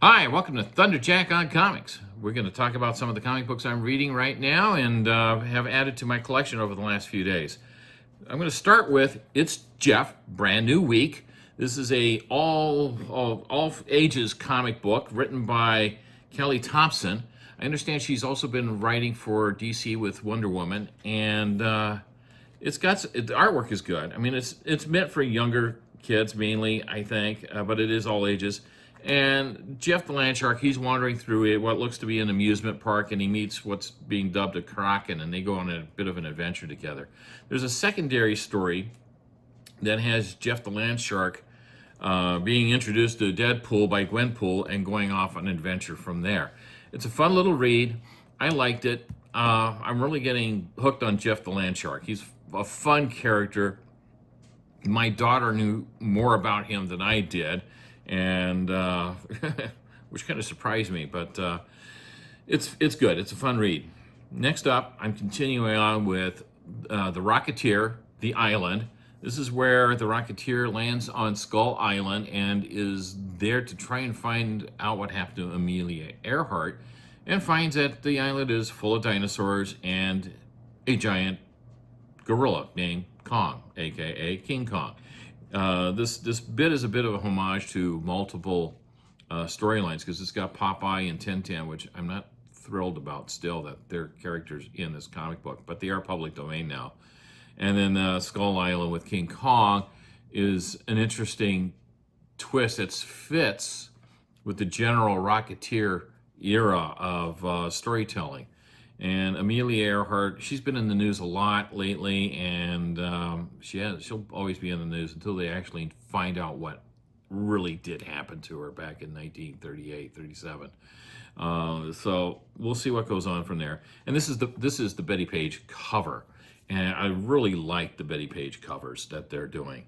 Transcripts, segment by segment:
Hi, welcome to Thunderjack on Comics. We're going to talk about some of the comic books I'm reading right now and have added to my collection over the last few days. I'm going to start with It's Jeff, brand new week. This is a all ages comic book written by Kelly Thompson. I understand she's also been writing for DC with Wonder Woman, and the artwork is good. I mean, it's meant for younger kids mainly, I think, but it is all ages. And Jeff the Landshark, he's wandering through what looks to be an amusement park, and he meets what's being dubbed a Kraken, and they go on a bit of an adventure together. There's a secondary story that has Jeff the Landshark being introduced to Deadpool by Gwenpool and going off on an adventure from there. It's a fun little read. I liked it. I'm really getting hooked on Jeff the Landshark. He's a fun character. My daughter knew more about him than I did, and which kind of surprised me, but it's good. It's a fun read. Next up, I'm continuing on with the Rocketeer, The Island. This is where the Rocketeer lands on Skull Island and is there to try and find out what happened to Amelia Earhart, and finds that the island is full of dinosaurs and a giant gorilla named Kong, aka King Kong. This bit is a bit of a homage to multiple storylines because it's got Popeye and Tintin, which I'm not thrilled about still that they're characters in this comic book, but they are public domain now. And then Skull Island with King Kong is an interesting twist that fits with the general Rocketeer era of storytelling. And Amelia Earhart, she's been in the news a lot lately, and she'll always be in the news until they actually find out what really did happen to her back in 1938, 37. So we'll see what goes on from there. And this is the Betty Page cover, and I really like the Betty Page covers that they're doing.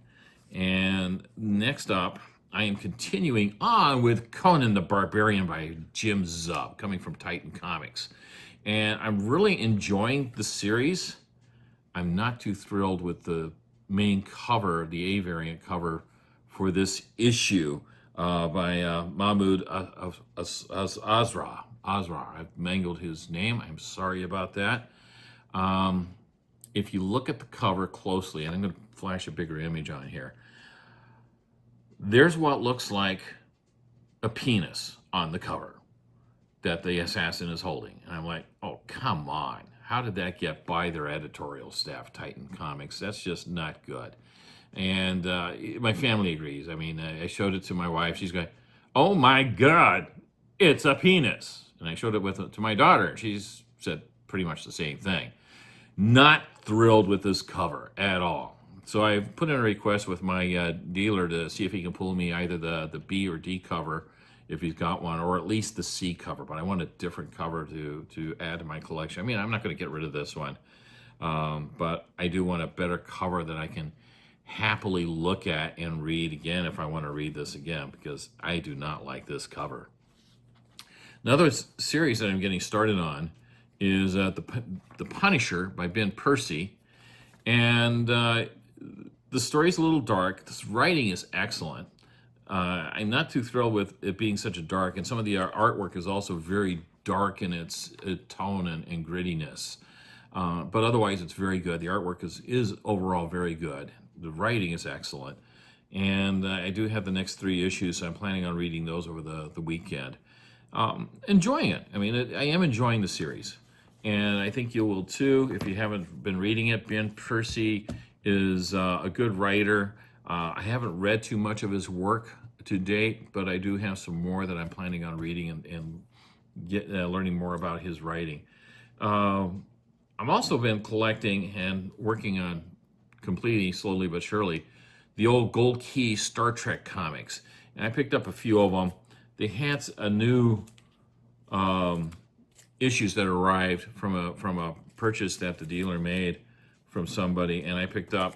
And next up, I am continuing on with Conan the Barbarian by Jim Zub, coming from Titan Comics. And I'm really enjoying the series. I'm not too thrilled with the main cover, the A variant cover for this issue by Mahmoud Azra. I've mangled his name. I'm sorry about that. If you look at the cover closely, and I'm going to flash a bigger image on here, there's what looks like a penis on the cover that the assassin is holding. And I'm like, oh, come on. How did that get by their editorial staff, Titan Comics? That's just not good. And my family agrees. I mean, I showed it to my wife. She's going, oh my God, it's a penis. And I showed it to my daughter. She's said pretty much the same thing. Not thrilled with this cover at all. So I've put in a request with my dealer to see if he can pull me either the B or D cover if he's got one, or at least the C cover, but I want a different cover to add to my collection. I mean, I'm not going to get rid of this one, but I do want a better cover that I can happily look at and read again if I want to read this again, because I do not like this cover. Another series that I'm getting started on is The Punisher by Ben Percy, and the story's a little dark. This writing is excellent. I'm not too thrilled with it being such a dark, and some of the artwork is also very dark in its tone and grittiness. But otherwise, it's very good. The artwork is overall very good. The writing is excellent. And I do have the next 3 issues, so I'm planning on reading those over the weekend. Enjoying it. I mean, I am enjoying the series. And I think you will too if you haven't been reading it. Ben Percy is a good writer. I haven't read too much of his work to date, but I do have some more that I'm planning on reading and learning more about his writing. I've also been collecting and working on completing, slowly but surely, the old Gold Key Star Trek comics. And I picked up a few of them. They had a new issues that arrived from a purchase that the dealer made from somebody, and I picked up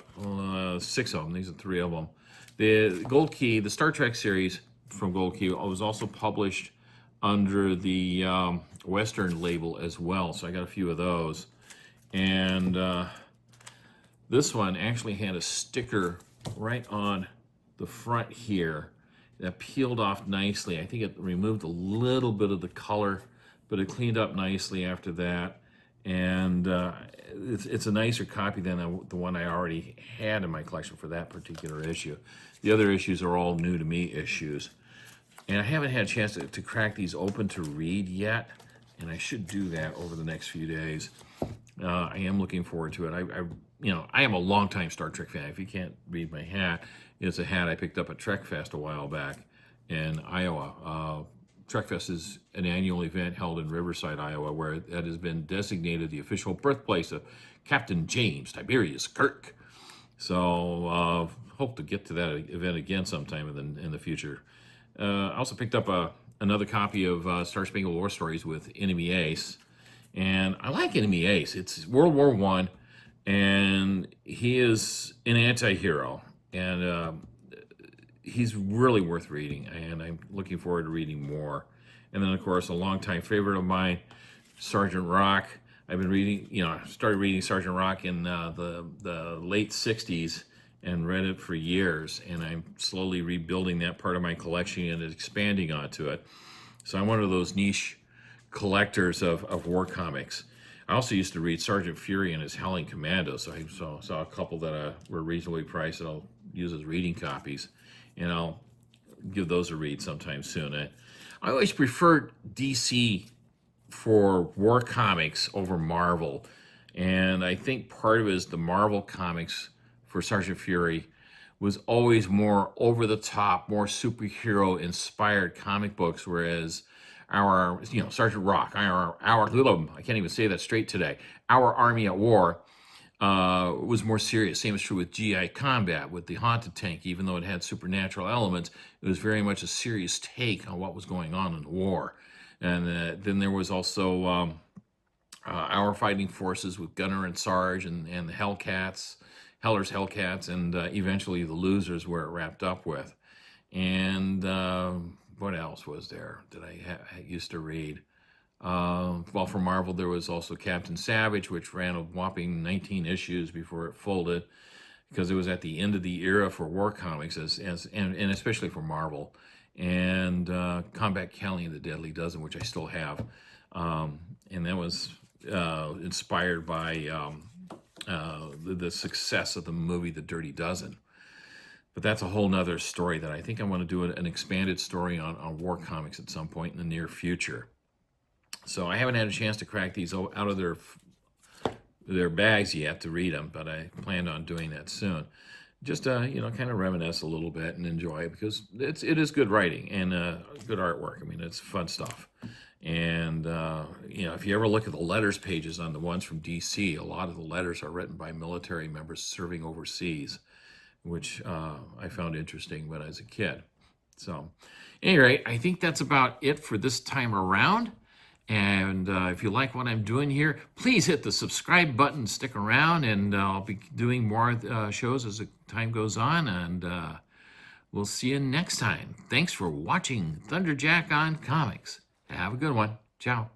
6 of them. These are 3 of them. The Gold Key, the Star Trek series from Gold Key, was also published under the Western label as well, so I got a few of those. And this one actually had a sticker right on the front here that peeled off nicely. I think it removed a little bit of the color, but it cleaned up nicely after that. And it's a nicer copy than the one I already had in my collection for that particular issue. The other issues are all new to me issues. And I haven't had a chance to crack these open to read yet, and I should do that over the next few days. I am looking forward to it. I am a longtime Star Trek fan. If you can't read my hat, it's a hat I picked up at Trek Fest a while back in Iowa. Trek Fest is an annual event held in Riverside, Iowa, where that has been designated the official birthplace of Captain James Tiberius Kirk. So hope to get to that event again sometime in the future. I also picked up another copy of Star Spangled War Stories with Enemy Ace. And I like Enemy Ace. It's World War I, and he is an anti-hero. And he's really worth reading, and I'm looking forward to reading more. And then, of course, a longtime favorite of mine, Sergeant Rock. I've been reading, started reading Sergeant Rock in the late 60s and read it for years, and I'm slowly rebuilding that part of my collection and expanding onto it. So I'm one of those niche collectors of war comics. I also used to read Sergeant Fury and his Howling Commando, so I saw a couple that were reasonably priced that I'll use as reading copies, and I'll give those a read sometime soon. I always preferred DC for war comics over Marvel, and I think part of it is the Marvel comics for Sergeant Fury was always more over the top, more superhero inspired comic books, whereas our Sergeant Rock, I can't even say that straight today. Our Army at War was more serious. Same is true with GI Combat, with the Haunted Tank. Even though it had supernatural elements, it was very much a serious take on what was going on in the war. And then there was also Our Fighting Forces with Gunner and Sarge and the Hellcats, Heller's Hellcats, and eventually the Losers, where it wrapped up with. And what else was there that I used to read? Well, for Marvel, there was also Captain Savage, which ran a whopping 19 issues before it folded, because it was at the end of the era for war comics, and especially for Marvel. And Combat Kelly and the Deadly Dozen, which I still have. And that was inspired by the success of the movie The Dirty Dozen. But that's a whole nother story that I think I want to do an expanded story on war comics at some point in the near future. So I haven't had a chance to crack these out of their bags yet to read them, but I plan on doing that soon. Just kind of reminisce a little bit and enjoy it, because it is good writing and good artwork. I mean, it's fun stuff. And if you ever look at the letters pages on the ones from DC, a lot of the letters are written by military members serving overseas, which I found interesting when I was a kid. So, at any rate, I think that's about it for this time around. And if you like what I'm doing here, please hit the subscribe button, stick around, and I'll be doing more shows as the time goes on. And we'll see you next time. Thanks for watching Thunderjack on Comics. Have a good one. Ciao.